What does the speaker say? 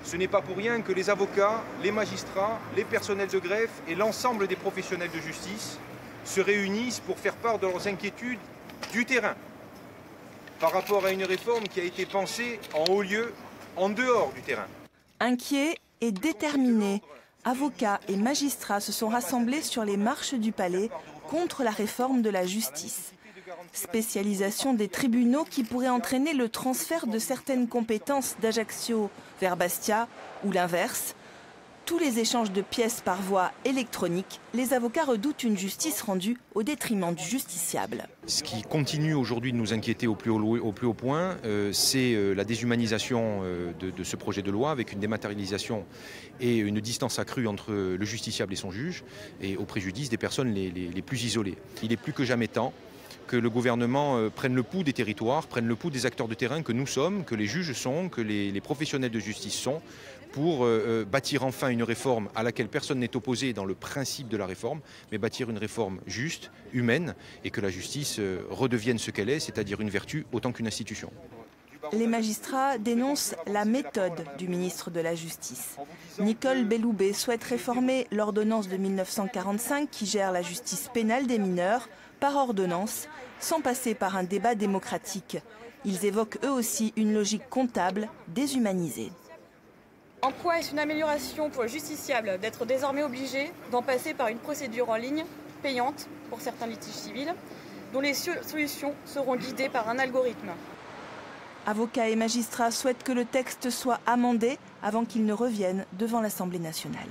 Ce n'est pas pour rien que les avocats, les magistrats, les personnels de greffe et l'ensemble des professionnels de justice se réunissent pour faire part de leurs inquiétudes du terrain par rapport à une réforme qui a été pensée en haut lieu, en dehors du terrain. Inquiets et déterminés, avocats et magistrats se sont rassemblés sur les marches du palais contre la réforme de la justice. Spécialisation des tribunaux qui pourrait entraîner le transfert de certaines compétences d'Ajaccio vers Bastia ou l'inverse. Tous les échanges de pièces par voie électronique, les avocats redoutent une justice rendue au détriment du justiciable. Ce qui continue aujourd'hui de nous inquiéter au plus haut point, c'est la déshumanisation de ce projet de loi avec une dématérialisation et une distance accrue entre le justiciable et son juge et au préjudice des personnes les plus isolées. Il est plus que jamais temps que le gouvernement prenne le pouls des territoires, prenne le pouls des acteurs de terrain que nous sommes, que les juges sont, que les professionnels de justice sont, pour bâtir enfin une réforme à laquelle personne n'est opposé dans le principe de la réforme, mais bâtir une réforme juste, humaine, et que la justice redevienne ce qu'elle est, c'est-à-dire une vertu autant qu'une institution. Les magistrats dénoncent la méthode du ministre de la Justice. Nicole Belloubet souhaite réformer l'ordonnance de 1945 qui gère la justice pénale des mineurs par ordonnance, sans passer par un débat démocratique. Ils évoquent eux aussi une logique comptable déshumanisée. En quoi est-ce une amélioration pour le justiciable d'être désormais obligé d'en passer par une procédure en ligne, payante pour certains litiges civils, dont les solutions seront guidées par un algorithme? Avocats et magistrats souhaitent que le texte soit amendé avant qu'il ne revienne devant l'Assemblée nationale.